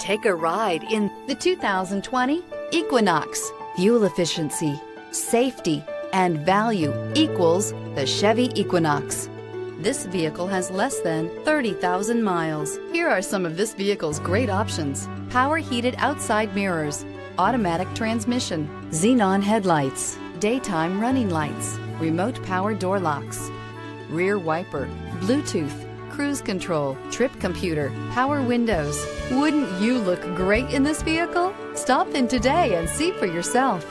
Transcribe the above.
Take a ride in the 2020 Equinox. Fuel efficiency, safety, and value equals the Chevy Equinox. This vehicle has less than 30,000 miles. Here are some of this vehicle's great options: power heated outside mirrors, automatic transmission, xenon headlights, daytime running lights, remote power door locks, rear wiper, Bluetooth, cruise control, trip computer, power windows. Wouldn't you look great in this vehicle? Stop in today and see for yourself.